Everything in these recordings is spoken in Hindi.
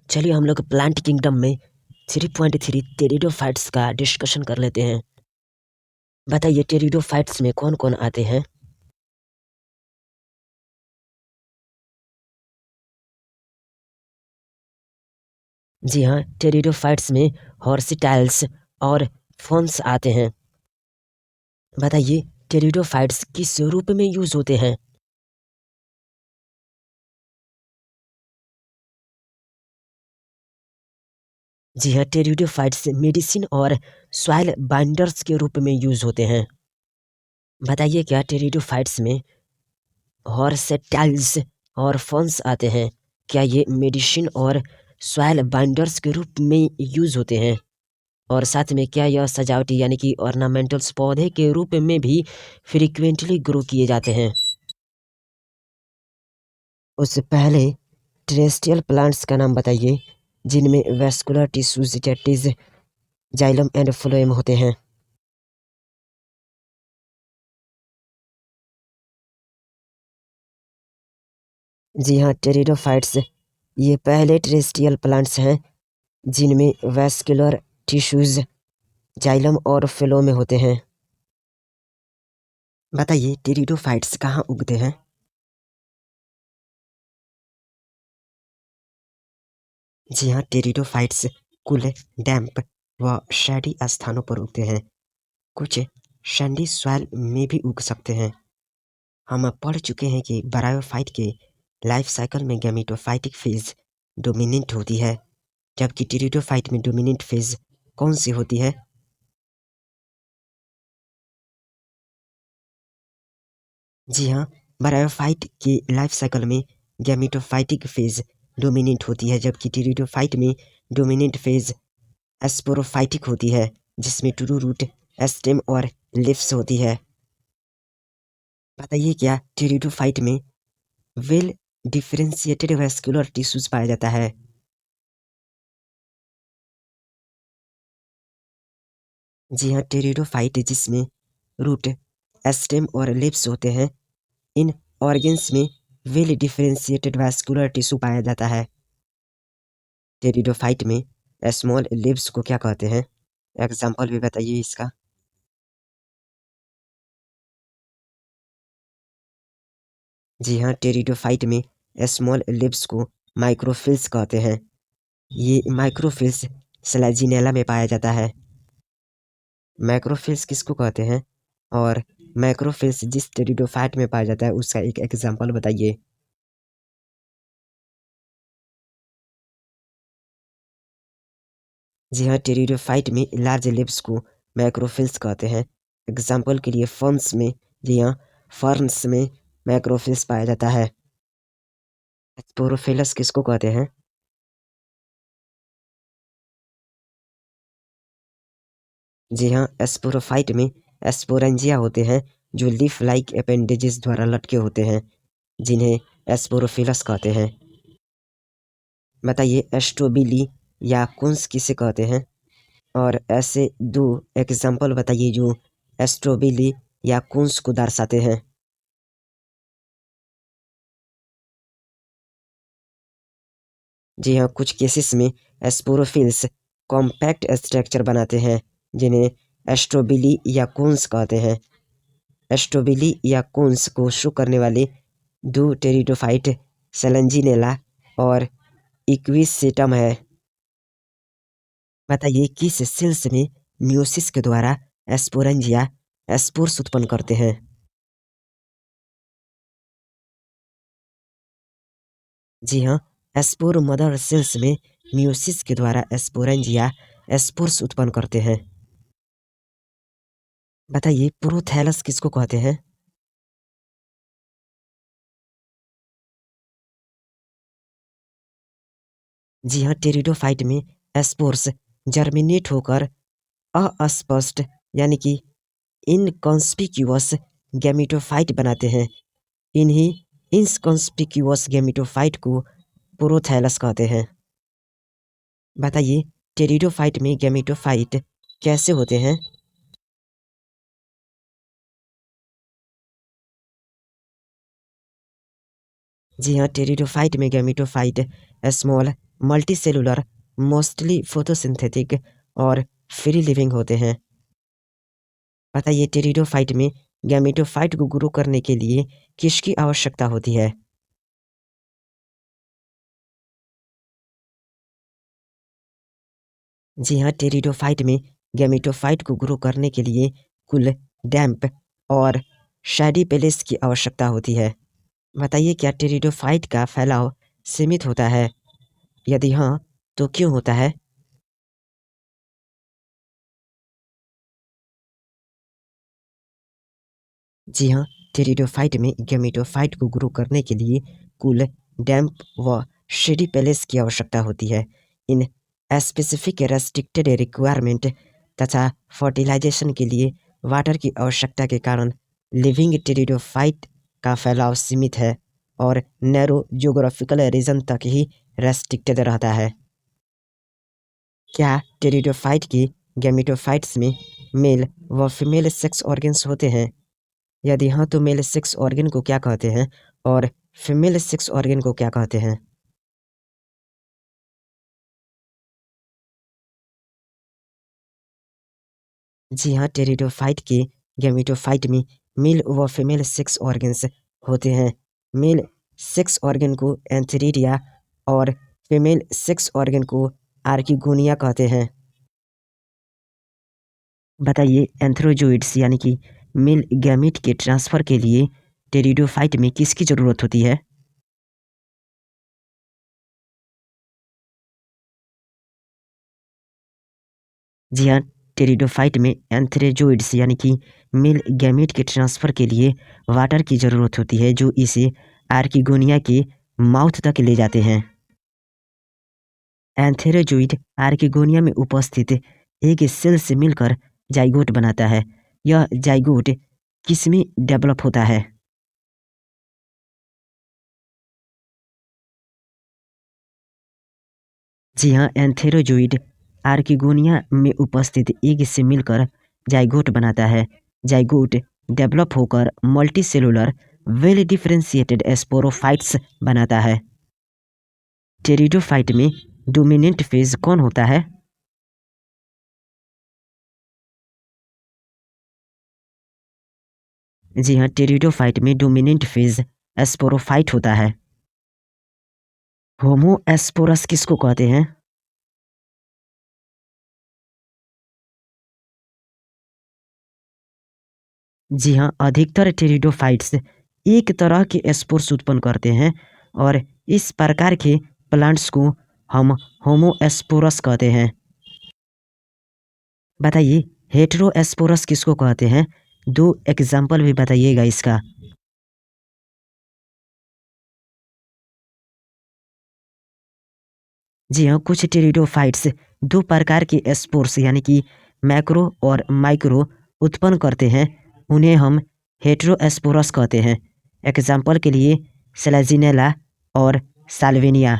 चलिए हम लोग प्लांट किंगडम में 3.3 टेरिडोफाइट्स का डिस्कशन कर लेते हैं। बताइए टेरिडोफाइट्स में कौन कौन आते हैं। जी हाँ, टेरिडोफाइट्स में हॉर्सिटाइल्स और फॉन्स आते हैं। बताइए टेरिडोफाइट्स किस रूप में यूज होते हैं। जी हाँ, टेरिडोफाइट्स मेडिसिन और सॉइल बाइंडर्स के रूप में यूज होते हैं। बताइए क्या टेरिडोफाइट्स में हॉर्सेटाइल्स और फॉन्स आते हैं, क्या ये मेडिसिन और सॉइल बाइंडर्स के रूप में यूज होते हैं, और साथ में क्या यह सजावटी यानी कि ऑर्नामेंटल्स पौधे के रूप में भी फ्रीक्वेंटली ग्रो किए जाते हैं। उससे पहले टेरेस्ट्रियल प्लांट्स का नाम बताइए जिनमें वेस्कुलर टिश्यूज जैटिस जाइलम एंड फ्लोएम होते हैं। जी हाँ, टेरिडोफाइट्स ये पहले टेरेस्ट्रियल प्लांट्स हैं जिनमें वेस्कुलर टिश्यूज जाइलम और फ्लोएम होते हैं। बताइए टेरिडोफाइट्स कहाँ उगते हैं। जी हाँ, टेरिडोफाइट्स कुल डैम्प व शैडी स्थानों पर उगते हैं। कुछ सैंडी सॉइल में भी उग सकते हैं। हम पढ़ चुके हैं कि ब्रायोफाइट के लाइफ साइकिल में गैमेटोफाइटिक फेज डोमिनेंट होती है, जबकि टेरिडोफाइट में डोमिनेंट फेज कौन सी होती है। जी हाँ, ब्रायोफाइट के लाइफ साइकिल में गैमेटोफाइटिक फेज डोमिनेंट होती है, जबकि टेरिडोफाइट में डोमिनेंट फेज एस्पोरोफाइटिक होती है, जिसमें ट्रू रूट स्टेम और लिप्स होती है। बताइए क्या टेरिडोफाइट में वेल डिफरेंशिएटेड वेस्कुलर टिश्यूज पाया जाता है। जी हाँ, टेरिडोफाइट जिसमें रूट स्टेम और लिप्स होते हैं, इन ऑर्गन्स में वेल डिफरेंशिएटेड वेस्कुलर टिश्यू पाया जाता है। टेरिडोफाइट में स्मॉल लिप्स को क्या कहते हैं, एग्जाम्पल भी बताइए इसका। जी हाँ, टेरिडोफाइट में स्मॉल लिप्स को माइक्रोफिल्स कहते हैं। ये माइक्रोफिल्स स्लैजिनेला में पाया जाता है। मैक्रोफिल्स किसको कहते हैं, और मैक्रोफिल्स जिस टेरिडोफाइट में पाया जाता है उसका एक एग्जाम्पल बताइए। जी हाँ, टेरिडोफाइट में लार्ज लिप्स को मैक्रोफिल्स कहते हैं। एग्जाम्पल के लिए फर्न्स में, जी हाँ, फर्न्स में मैक्रोफिल्स पाया जाता है। स्पोरोफिलस किसको कहते हैं। जी हाँ, स्पोरोफाइट में स्पोरेंजिया होते हैं जो लीफ लाइक अपेंडेजेस द्वारा लटके होते हैं, जिन्हें स्पोरोफिलस कहते हैं। बताइए एस्ट्रोबिली या कुंस किसे कहते हैं, और ऐसे दो एग्जाम्पल बताइए जो एस्ट्रोबिली या कुंस को दर्शाते हैं। जी हाँ, कुछ केसेस में स्पोरोफिल्स कॉम्पैक्ट स्ट्रक्चर बनाते हैं जिन्हें एस्ट्रोबिली या कुंस कहते हैं। एस्ट्रोबिली या कुंस को शो करने वाले दो टेरिडोफाइट सेलेंजिनेला और इक्विसेटम है। बताइए किस सेल्स में मियोसिस के द्वारा एस्पोरेंजिया स्पोर्स उत्पन्न करते हैं। जी हाँ, स्पोर मदर सेल्स में मियोसिस के द्वारा एस्पोरेंजिया स्पोर्स उत्पन्न करते हैं। बताइए प्रोथैलस किसको कहते हैं। जी हाँ, टेरिडोफाइट में स्पोर्स जर्मिनेट होकर अस्पष्ट यानी कि इनकॉन्स्पिक्यूअस गैमेटोफाइट बनाते हैं। इन्हीं इनकॉन्स्पिक्यूअस गैमेटोफाइट को प्रोथैलस कहते हैं। बताइए टेरिडोफाइट में गैमेटोफाइट कैसे होते हैं। जी हाँ, टेरिडोफाइट में gametophyte small multicellular mostly photosynthetic और फ्री लिविंग होते हैं। बताइए टेरिडोफाइट में गैमेटोफाइट को ग्रो करने के लिए किसकी आवश्यकता होती है? जी हाँ, टेरिडोफाइट में गैमेटोफाइट को ग्रो करने के लिए कुल डैम्प और शैडी पेलेस की आवश्यकता होती है। बताइए क्या टेरिडोफाइट का फैलाव सीमित होता है? यदि हाँ, तो क्यों होता है? जी हाँ, टेरिडोफाइट में गैमेटोफाइट को ग्रो करने के लिए कुल डैम्प व शेडी पेलेस की आवश्यकता होती है। इन स्पेसिफिक रेस्ट्रिक्टेड रिक्वायरमेंट तथा फर्टिलाइजेशन के लिए वाटर की आवश्यकता के कारण लिविंग टेरिडोफाइट का फैलाव सीमित है और नैरो ज्योग्राफिकल रीजन तक ही रेस्ट्रिक्टेड रहता है। क्या टेरिडोफाइट की गैमेटोफाइट्स में मेल व फीमेल सेक्स ऑर्गन्स होते हैं? यदि हाँ, तो मेल सेक्स ऑर्गन को क्या कहते हैं और फीमेल सेक्स ऑर्गन को क्या कहते हैं? जी हाँ, टेरिडोफाइट के गैमेटोफाइट में मेल व फीमेल सेक्स ऑर्गन्स होते हैं। मेल सेक्स ऑर्गन को एंथेरिडिया और फीमेल सेक्स ऑर्गन को आर्किगोनिया कहते हैं। बताइए एंथ्रोजोइड्स यानी कि मेल गैमीट के ट्रांसफर के लिए टेरिडोफाइट में किसकी जरूरत होती है? जी हाँ, टेरिडोफाइट में एंथ्रेजोइड्स यानी कि मेल गैमीट के ट्रांसफर के लिए वाटर की जरूरत होती है जो इसे आर्किगोनिया के माउथ तक ले जाते हैं। एंथेरोजोइड आर्किगोनिया में उपस्थित एक सेल से मिलकर जाइगोट बनाता है। यह जाइगोट किसमें डेवलप होता है? जी हाँ, एंथेरोजोइड आर्किगोनिया में उपस्थित एग से मिलकर जाइगोट बनाता है। जाइगोट डेवलप होकर मल्टीसेलुलर वेल डिफरेंशिएटेड स्पोरोफाइट्स बनाता है। टेरिडोफाइट में डोमिनेंट फेज कौन होता है? जी हाँ, टेरिडोफाइट में डोमिनेंट फेज स्पोरोफाइट होता है। होमो एस्पोरस किसको कहते हैं? जी हाँ, अधिकतर टेरिडोफाइट्स एक तरह के स्पोर्स उत्पन्न करते हैं और इस प्रकार के प्लांट्स को हम होमो एस्पोरस कहते हैं। बताइए हेटेरो एस्पोरस किसको कहते हैं? दो एग्जाम्पल भी बताइएगा इसका। जी हाँ, कुछ टेरिडोफाइट्स दो प्रकार के स्पोर्स यानी कि मैक्रो और माइक्रो उत्पन्न करते हैं। उन्हें हम हेटेरो एस्पोरस कहते हैं। एग्जाम्पल के लिए सेलेजिनेला और साल्विनिया।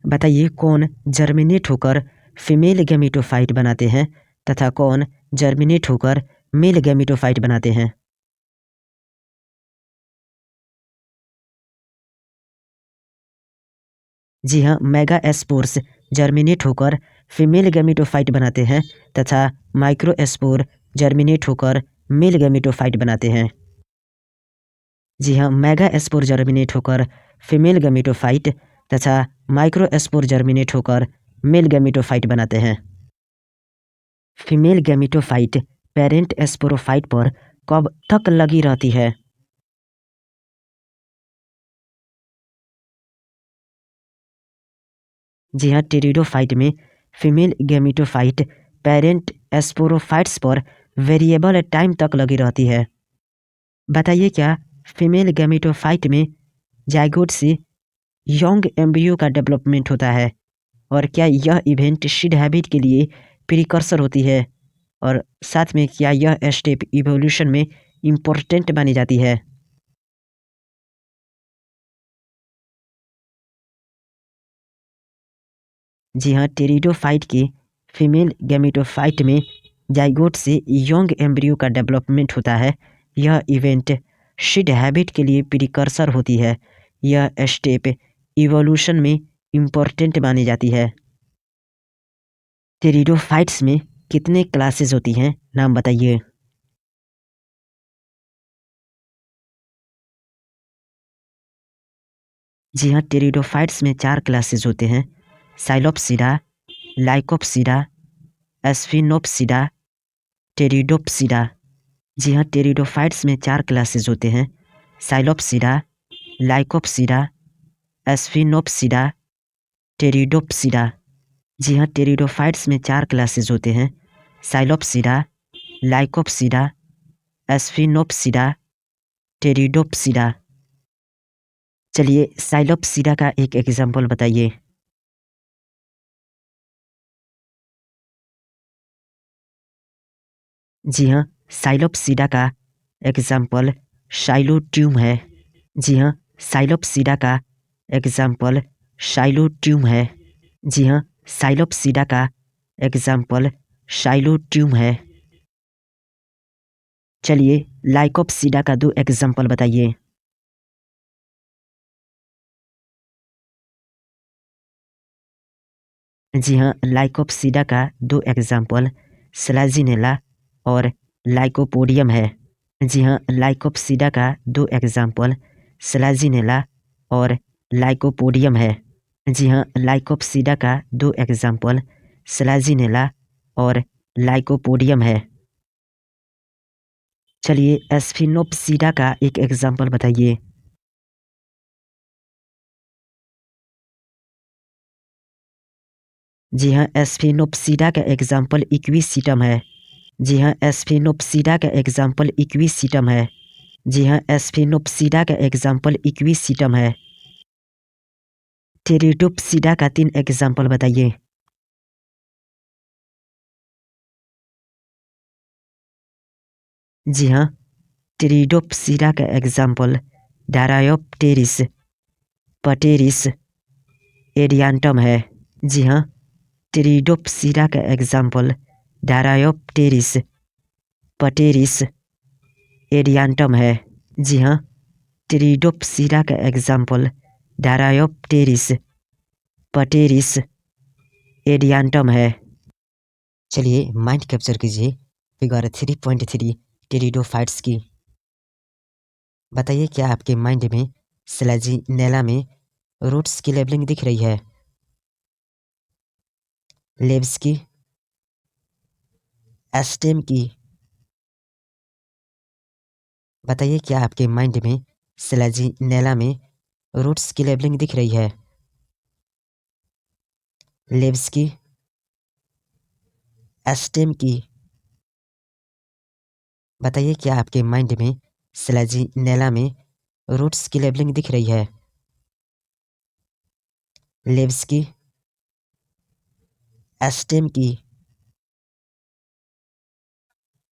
बताइए कौन जर्मिनेट होकर फीमेल गैमेटोफाइट बनाते हैं तथा कौन जर्मिनेट होकर मेल गैमेटोफाइट बनाते हैं? जी हाँ, मेगा एस्पोर्स जर्मिनेट होकर फीमेल गैमेटोफाइट बनाते हैं तथा माइक्रो एस्पोर जर्मिनेट होकर मेल गैमेटोफाइट बनाते हैं। जी हाँ, मेगा एस्पोर जर्मिनेट होकर फीमेल गैमेटोफाइट तथा माइक्रो एस्पोर जर्मिनेट होकर मेल गैमेटोफाइट बनाते हैं। फीमेल गैमेटोफाइट पेरेंट एस्पोरोफाइट पर कब तक लगी रहती है? जी हाँ, टेरिडोफाइट में फीमेल गैमेटोफाइट पेरेंट एस्पोरोफाइट्स पर वेरिएबल टाइम तक लगी रहती है। बताइए क्या फीमेल गैमेटोफाइट में जाइगोट से यंग एम्ब्रियो का डेवलपमेंट होता है और क्या यह इवेंट सीड हैबिट के लिए प्रिकर्सर होती है और साथ में क्या यह स्टेप इवोल्यूशन में इम्पोर्टेंट मानी जाती है? जी हाँ, टेरिडोफाइट के फीमेल गैमेटोफाइट में जाइगोट से यंग एम्ब्रियो का डेवलपमेंट होता है। यह इवेंट सीड हैबिट के लिए प्रिकर्सर होती है। यह स्टेप इवोल्यूशन में इम्पोर्टेंट मानी जाती है। टेरिडोफाइट्स में कितने क्लासेस होती हैं, नाम बताइए। जी हाँ, टेरिडोफाइट्स में 4 क्लासेस होते हैं। साइलोप्सिडा, लाइकोप्सिडा, एस्फिनोप्सिडा, टेरिडोप्सिडा। जी हाँ, टेरिडोफाइट्स में 4 क्लासेस होते हैं। साइलोप्सिडा, लाइकोप्सिडा, एस्फिनोप्सिडा, टेरिडोप्सिडा। जी हाँ, टेरिडोफाइट्स में 4 क्लासेस होते हैं। साइलोप्सिडा, लाइकोप्सिडा, एस्फिनोप्सिडा, टेरिडोप्सिडा। चलिए साइलोप्सिडा का एक एग्जाम्पल बताइए। जी हाँ, साइलोप्सिडा का एग्जाम्पल शाइलोट्यूम है। जी हाँ, साइलोप्सिडा का एग्जाम्पल शाइलोट्यूम है। जी हाँ, साइलोप्सिडा का एग्जाम्पल शाइलोट्यूम है। चलिए लाइकोप्सिडा का 2 एग्जाम्पल बताइए। जी हाँ, लाइकोप्सिडा का 2 एग्जाम्पल स्लैजिनेला और लाइकोपोडियम है। जी हाँ, लाइकोप्सिडा का 2 एग्जाम्पल स्लैजिनेला और लाइकोपोडियम है। जी हाँ, लाइकोप्सिडा का 2 एग्जाम्पल स्लैजिनेला और लाइकोपोडियम है। चलिए एस्फिनोप्सिडा का एक एग्जाम्पल बताइए। जी हाँ, एस्फिनोप्सिडा का एग्जाम्पल इक्विसिटम है। जी हाँ, एस्फिनोप्सिडा का एग्जाम्पल इक्विसिटम है। जी हाँ, एस्फिनोप्सिडा का एग्जाम्पल इक्विसिटम है। टेरिडोप्सिडा का 3 एग्जाम्पल बताइए। जी हाँ, टेरिडोप्सिडा का एग्जाम्पल डारायोप्टेरिस, पटेरिस, एडियांटम है। जी हाँ, टेरिडोप्सिडा का एग्जाम्पल डारायोप्टेरिस, पटेरिस, एडियांटम है। जी हाँ, टेरिडोप्सिडा का एग्जाम्पल डारायोप्टेरिस, पटेरिस, एडियांटम है। चलिए माइंड कैप्चर कीजिए फिगर 3.3 टेरिडोफाइट्स की। बताइए क्या आपके माइंड में स्लैजिनेला में रूट्स की लेबलिंग दिख रही है? लेव्स की, एस्टेम की। बताइए क्या आपके माइंड में स्लैजिनेला में रूट्स की लेबलिंग दिख रही है? लेव्स की, एस्टेम की। बताइए क्या आपके माइंड में स्लैजिनेला में रूट्स की लेबलिंग दिख रही है? लेव्स की, एस्टेम की।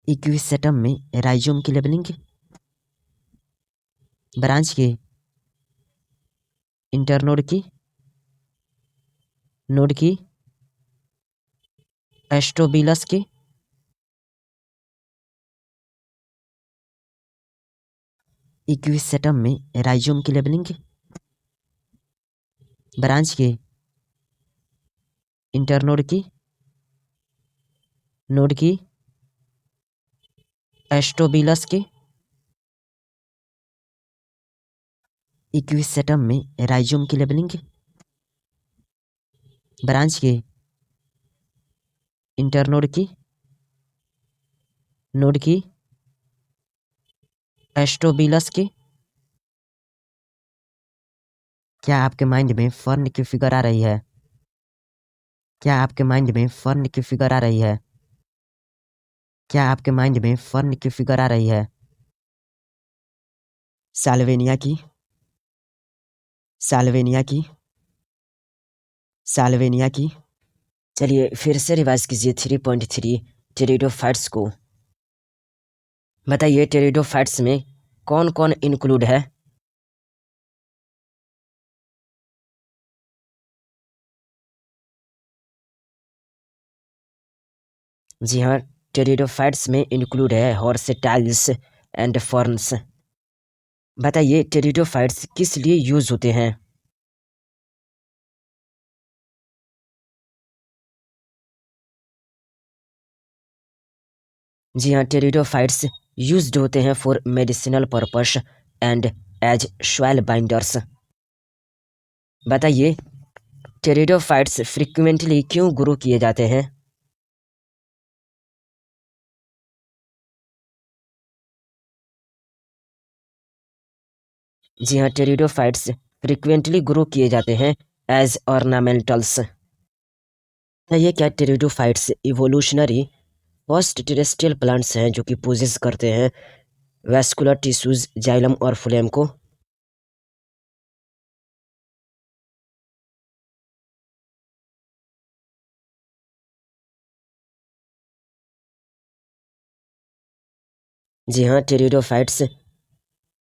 इक्विसेटम में राइजोम की लेबलिंग, ब्रांच की, इंटरनोड की, नोड की, एस्ट्रोबिलस की, इक्विसेटम में राइजोम की लेबलिंग, ब्रांच की, इंटरनोड की, नोड की, एस्ट्रोबिलस की। इक्विसेटम में राइजोम की लेबलिंग, ब्रांच की, इंटरनोड की, नोड की, एस्ट्रोबिलस की। क्या आपके माइंड में फर्न की फिगर आ रही है? क्या आपके माइंड में फर्न की फिगर आ रही है? क्या आपके माइंड में फर्न की फिगर आ रही है? साल्वेनिया की, साल्वेनिया की, साल्वेनिया की। चलिए फिर से रिवाइज कीजिए 3.3 टेरिडोफाइट्स को। बताइए टेरिडोफाइट्स में कौन कौन इंक्लूड है? जी हाँ, टेरिडोफाइट्स में इंक्लूड है हॉर्सेटाइल्स एंड फर्न्स। बताइए टेरिडोफाइट्स किस लिए यूज होते हैं? जी हाँ, टेरिडोफाइट्स यूज्ड होते हैं for medicinal purpose and as soil binders. बताइए टेरिडोफाइट्स फ्रिक्वेंटली क्यों ग्रो किए जाते हैं? जी हाँ, टेरिडोफाइट्स फ्रिक्वेंटली ग्रो किए जाते हैं एज ऑर्नामेंटल्स। ये क्या pteridophytes evolutionary first terrestrial plants हैं जो कि पोजेस करते हैं वैस्कुलर टिश्यूज जाइलम और फ्लोएम को? जी हाँ, टेरिडोफाइट्स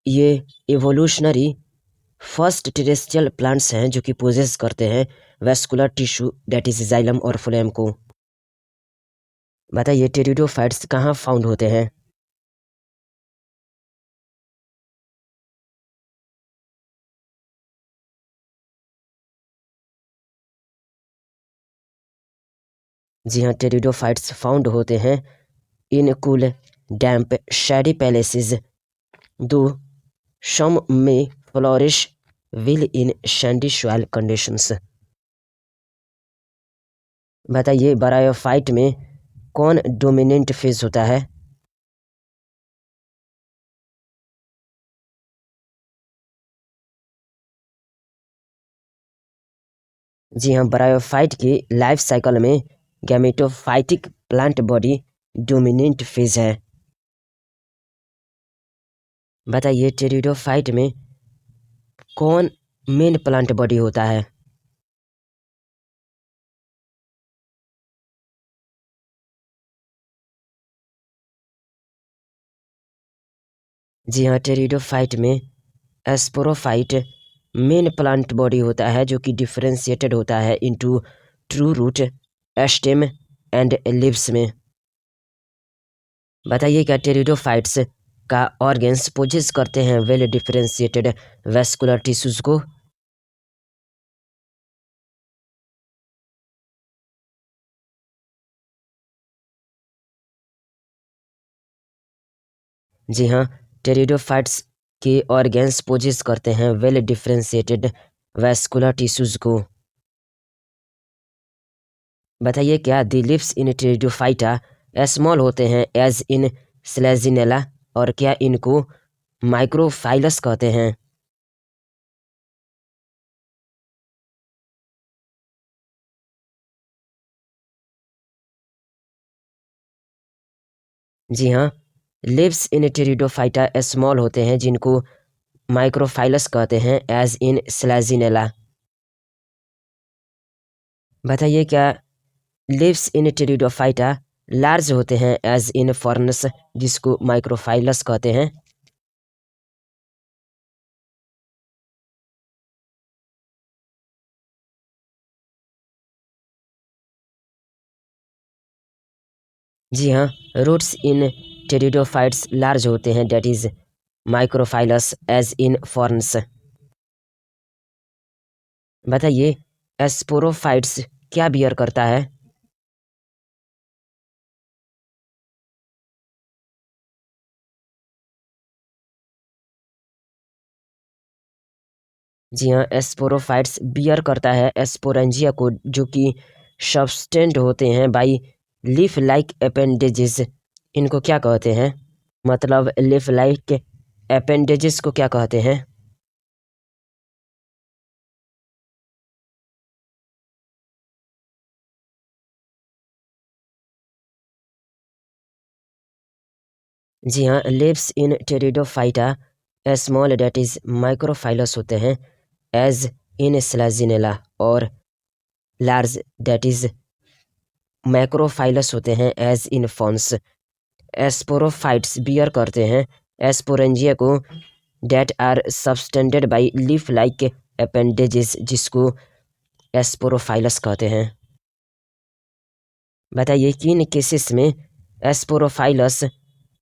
ये इवोल्यूशनरी फर्स्ट टेरेस्ट्रियल प्लांट्स हैं जो कि पोजेस करते हैं vascular tissue that is xylem और फ्लोएम को। बताइए टेरिडोफाइट्स कहाँ फाउंड होते हैं? जी हाँ, टेरिडोफाइट्स फाउंड होते हैं in cool damp shady palaces दो some may flourish well in sandy soil conditions। बताइए बरायोफाइट में कौन डोमिनेंट फेज होता है? जी हाँ, बरायोफाइट की लाइफ साइकिल में gametophytic plant body dominant phase है। बताइए टेरिडोफाइट में कौन मेन प्लांट बॉडी होता है? जी हाँ, टेरिडोफाइट में एस्पोरोफाइट मेन प्लांट बॉडी होता है जो कि डिफरेंशिएटेड होता है into true root stem and leaves में। बताइए क्या टेरिडोफाइट्स का ऑर्गेन्स पोजेस करते हैं वेल डिफरेंशिएटेड वैस्कुलर टिश्यूज को? जी हाँ, टेरिडोफाइट्स के ऑर्गेन्स पोजेस करते हैं वेल डिफरेंशिएटेड वैस्कुलर टिश्यूज को। बताइए क्या दी लिप्स इन टेरिडोफाइटा स्मॉल होते हैं एज इन स्लेजिनेला और क्या इनको माइक्रोफाइलस कहते हैं? जी हाँ, लिप्स इन टेरिडोफाइटा स्मॉल होते हैं जिनको माइक्रोफाइलस कहते हैं एज इन स्लेजिनेला। बताइए क्या लिव्स इन टेरिडोफाइटा लार्ज होते हैं एज इन फॉर्नस जिसको माइक्रोफाइलस कहते हैं? जी हाँ, रूट्स इन टेरिडोफाइट्स लार्ज होते हैं that is microphyllous as in ferns. बताइए एस्पोरोफाइट्स क्या बियर करता है? जी हाँ, एस्पोरोफाइट्स बियर करता है एस्पोरेंजिया को जो कि सब्सटेंड होते हैं बाई लीफ लाइक अपेंडेजेस। इनको क्या कहते हैं? मतलब लीफ लाइक अपेंडेजेस को क्या कहते हैं? जी हाँ, leaves in pteridophyta small that is microphyllous होते हैं एज इन स्लैजिनेला और लार्ज डेट इज मैक्रोफाइलस होते हैं as in ferns. Sporophytes bear करते हैं एस्पोरेंजिया को that are subtended by leaf like appendages जिसको एस्पोरोफाइलस कहते हैं। बताइए किन केसेस में एस्पोरोफाइलस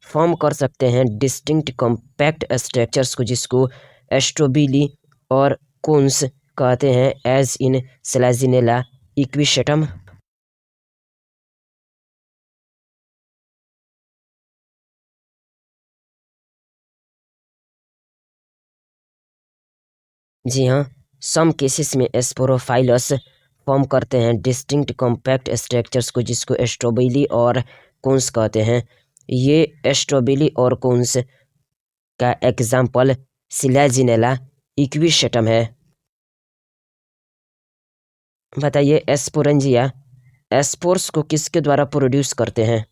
फॉर्म कर सकते हैं डिस्टिंक्ट कॉम्पैक्ट स्ट्रक्चर्स को, जिसको एस्ट्रोबिली और कोन्स कहते हैं, एज इन सेलेजिनेला इक्विसेटम। जी हाँ, सम केसेस में स्पोरोफाइलस फॉर्म करते हैं डिस्टिंक्ट कॉम्पैक्ट स्ट्रक्चर्स को, जिसको एस्ट्रोबिली और कोन्स कहते हैं। ये एस्ट्रोबिली और कोन्स का एग्जाम्पल सिलेजिनेला इक्विसेटम है। बताइए, एस्पोरेंजिया एस्पोर्स को किसके द्वारा प्रोड्यूस करते हैं?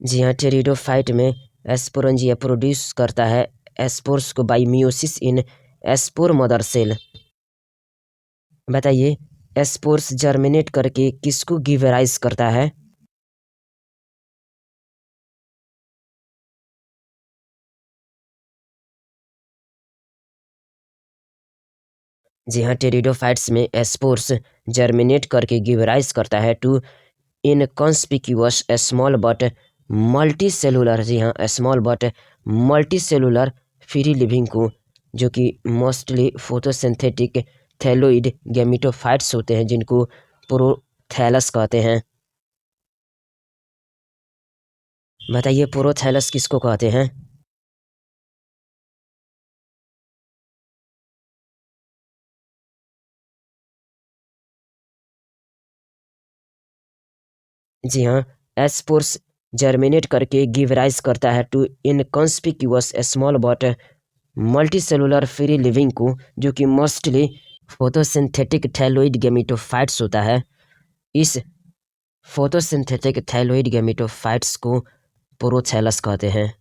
जी हाँ, टेरिडोफाइट में एस्पोरेंजिया प्रोड्यूस करता है एस्पोर्स को by meiosis in spore mother cell. बताइए, एस्पोर्स जर्मिनेट करके किसको गिव राइज करता है? जी हाँ, टेरिडोफाइट्स में एस्पोर्स जर्मिनेट करके गिव राइज करता है to inconspicuous small but multi cellular, जी हाँ, small but multi cellular free living को, जो कि मोस्टली फोटोसिंथेटिक थैलोइड गैमेटोफाइट्स होते हैं, जिनको प्रोथैलस कहते हैं। बताइए, प्रोथैलस किसको कहते हैं? जी हाँ, एस्पोर्स जर्मिनेट करके गिव राइज करता है to inconspicuous small but multicellular free living को, जो कि मोस्टली फोटोसिंथेटिक थैलोइड गैमेटोफाइट्स होता है। इस फोटोसिंथेटिक थैलोइड गैमेटोफाइट्स को प्रोथैलस कहते हैं।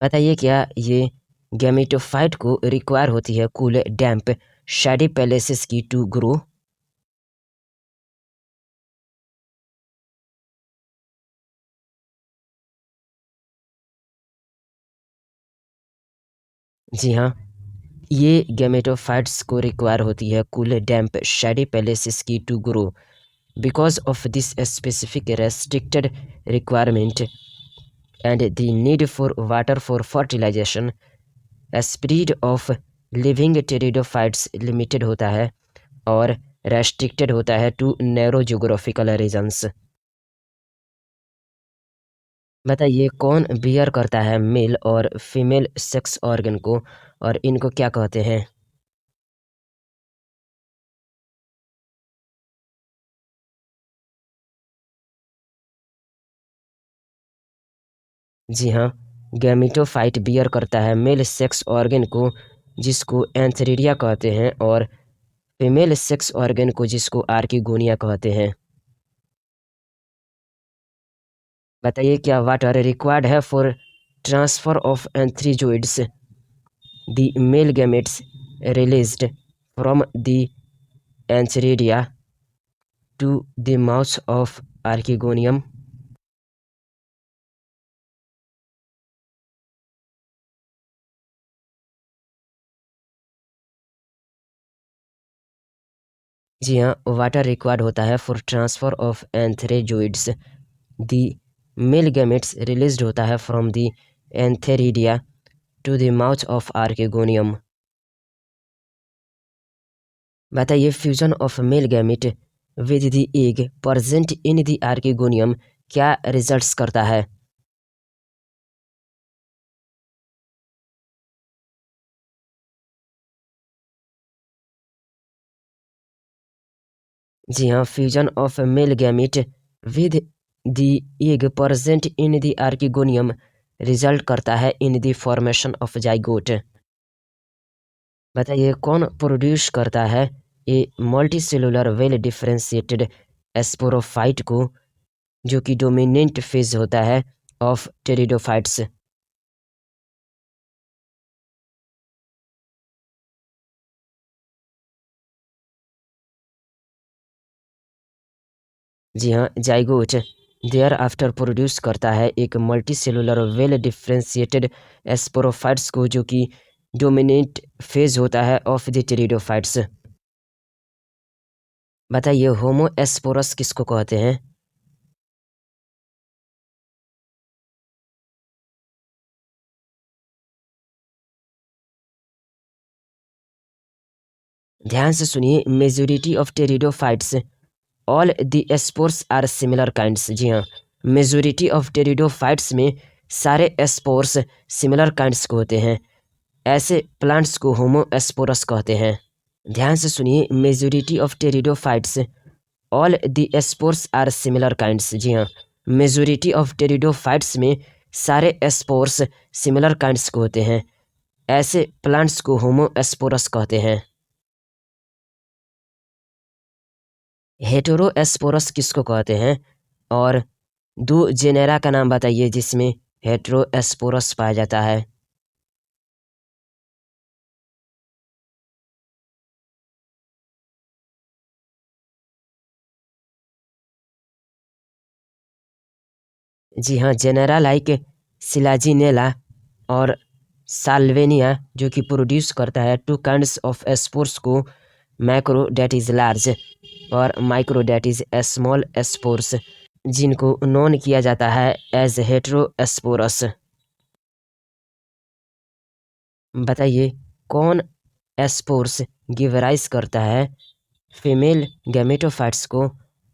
बताइए, क्या ये गैमेटोफाइट को रिक्वायर होती है कूल डैम्प शैडी पैलेसेस की टू ग्रो? जी हाँ, ये गैमेटोफाइट्स को रिक्वायर होती है कूल डैम्प शैडी पैलेसेस की to grow. Because of this specific restricted requirement and the need for water for fertilization, spread of living pteridophytes limited होता है और restricted होता है to narrow geographical regions। बताइए, कौन बियर करता है मेल और फीमेल सेक्स ऑर्गन को, और इनको क्या कहते हैं? जी हाँ, गैमेटोफाइट बियर करता है मेल सेक्स ऑर्गन को, जिसको एंथेरिडिया कहते हैं, और फीमेल सेक्स ऑर्गन को, जिसको आर्किगोनिया कहते हैं। बताइए, क्या वाटर रिक्वायर्ड है for transfer of antherozoids the male gametes released from the antheridia to the mouth of archegonium? जी हाँ, वाटर रिक्वायर्ड होता है for transfer of antherozoids the male gametes released होता है from the antheridia to the mouth of archegonium. बताइए, fusion of male gamete with the egg present in the archegonium क्या रिजल्ट्स करता है? जी हाँ, fusion of male gamete with the egg present in the archegonium result करता है in the formation of zygote. बताइए, कौन प्रोड्यूस करता है ए मल्टीसेलुलर वेल डिफरेंशिएटेड एस्पोरोफाइट को, जो कि डोमिनेंट फेज होता है ऑफ टेरिडोफाइट्स? जी हाँ, जाइगोट देयर आफ्टर प्रोड्यूस करता है एक मल्टीसेलुलर वेल डिफरेंशिएटेड एस्पोरोफाइट्स को, जो कि डोमिनेंट फेज होता है ऑफ द टेरिडोफाइट्स। बताइए होमो एस्पोरस किसको कहते हैं? ध्यान से सुनिए, majority of pteridophytes all the spores are similar kinds. जी हाँ, मेजोरिटी ऑफ टेरिडोफाइट्स में सारे स्पोर्स सिमिलर काइंड्स के होते हैं। ऐसे प्लांट्स को होमो एस्पोरस कहते हैं। ध्यान से सुनिए, majority of pteridophytes all the spores are similar kinds. जी हाँ, मेजोरिटी ऑफ टेरिडोफाइट्स में सारे स्पोर्स सिमिलर काइंड्स के होते हैं। ऐसे प्लांट्स को होमो एस्पोरस कहते हैं। हेटेरोस्पोरस किसको कहते हैं? और दो जेनेरा का नाम बताइए जिसमें हेटेरोस्पोरस पाया जाता है। जी हाँ, जेनेरा लाइक सिलाजिनेला और साल्वेनिया जो कि प्रोड्यूस करता है टू काइंड्स ऑफ स्पोर्स को, मैक्रो डेट इज लार्ज और micro that is small spores, जिनको नोन किया जाता है एज हेटेरोस्पोरस। बताइए कौन स्पोर्स गिव राइज करता है फीमेल गैमेटोफाइट्स को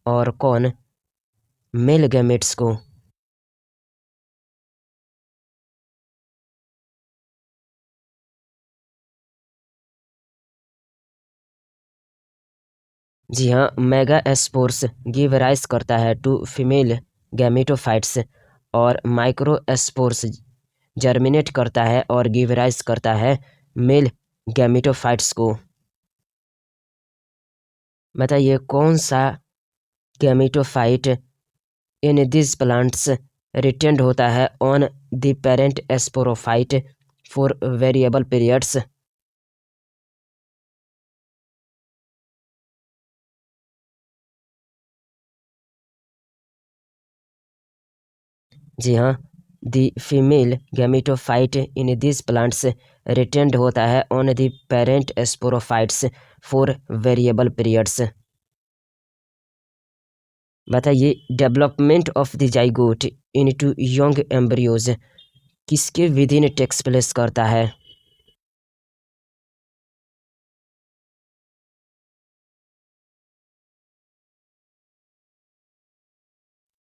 और कौन मेल गैमेट्स को? जी हाँ, मेगा स्पोर्स गिव राइज करता है टू फीमेल गैमेटोफाइट्स और माइक्रो स्पोर्स जर्मिनेट करता है और गिव राइज करता है मेल गैमेटोफाइट्स को। बताइए कौन सा gametophyte in this plants retained होता है on the parent sporophyte for variable periods? जी हाँ, the female gametophyte in this plants retained होता है on the parent sporophytes for variable periods. बताइए development of the zygote into young embryos किसके विदिन टेक्स प्लेस करता है?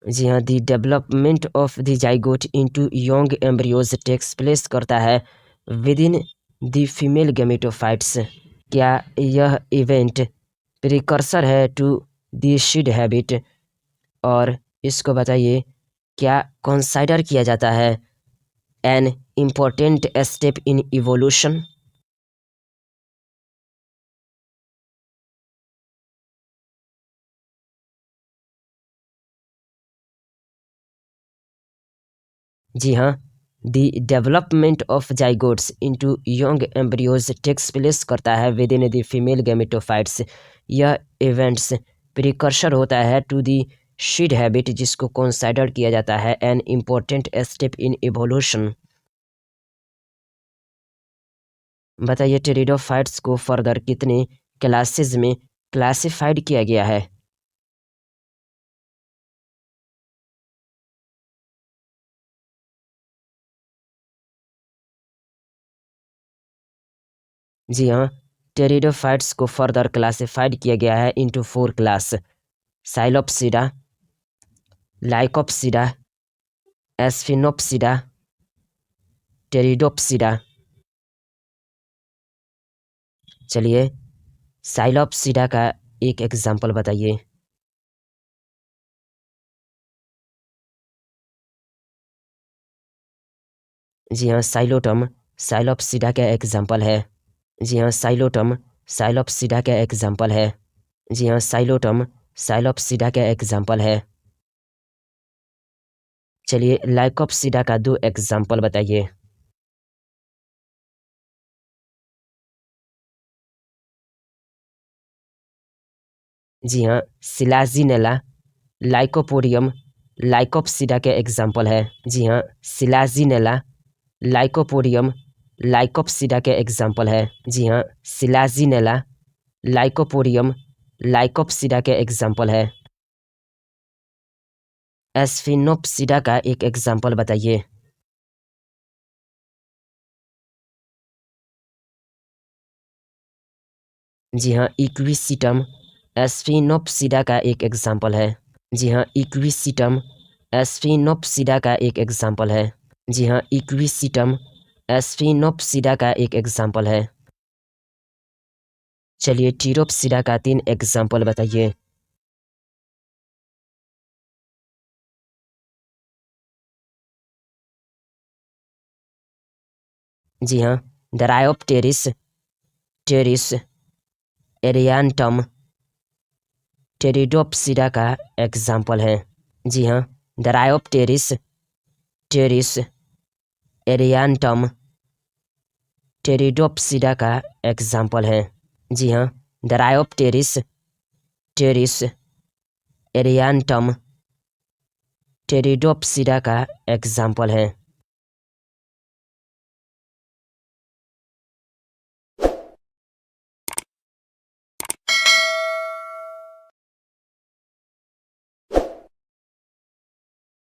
जी हाँ, the development of the zygote into young embryos takes place करता है विदिन द फीमेल गैमेटोफाइट्स। क्या यह इवेंट प्रिकर्सर है टू द सीड हैबिट? और इसको बताइए क्या कंसाइडर किया जाता है an important step in evolution? जी हाँ, the development of zygotes into young embryos takes place करता है within the female gametophytes. यह इवेंट्स प्रिकर्सर होता है टू द सीड हैबिट जिसको कंसाइडर किया जाता है an important step in evolution. बताइए टेरिडोफाइट्स को फर्दर कितने क्लासेस में क्लासिफाइड किया गया है? जी हाँ, टेरिडोफाइट्स को फर्दर क्लासिफाइड किया गया है इनटू 4 क्लास: साइलोप्सिडा, लाइकोप्सिडा, एस्फिनोप्सिडा, टेरिडोप्सिडा। चलिए साइलोप्सिडा का एक एग्जाम्पल बताइए। जी हाँ, साइलोटम साइलोप्सिडा का एग्जाम्पल है। जी हाँ, साइलोटम साइलोप्सिडा का एग्जाम्पल है। जी हाँ, साइलोटम साइलोप्सिडा का एग्जाम्पल है। चलिए लाइकोप्सिडा का 2 एग्जाम्पल बताइए। जी हाँ, सिलाजिनेला, लाइकोपोडियम, लाइकोप्सिडा के एग्जाम्पल है। जी हाँ, सिलाजिनेला, लाइकोपोडियम, लाइकोप्सिडा के एग्जाम्पल है। जी हाँ, सिलाजिनेला, लाइकोपोडियम, लाइकोप्सिडा के एग्जाम्पल है। एस्फिनोप्सिडा का एक एग्जाम्पल बताइए। जी हाँ, इक्विसिटम, एस्फिनोप्सिडा का एक एग्जाम्पल है। जी हाँ, इक्विसिटम, एस्फिनोप्सिडा का एक एग्जाम्पल है। जी हाँ, इक्विसिटम, एस्फिनोप्सिडा का एक एग्जाम्पल है। चलिए टीरोप्सिडा का 3 एग्जाम्पल बताइए। जी हाँ, ड्रायोप्टेरिस, टेरिस, एरियांटम, टेरिडोप्सिडा का एग्जाम्पल है। जी हाँ, ड्रायोप्टेरिस, टेरिस, एरियांटम, टेरिडोप्सिडा का एग्जाम्पल है। जी हाँ, ड्रायोप्टेरिस, टेरिस, एरियांटम, टेरिडोप्सिडा का एग्जाम्पल है।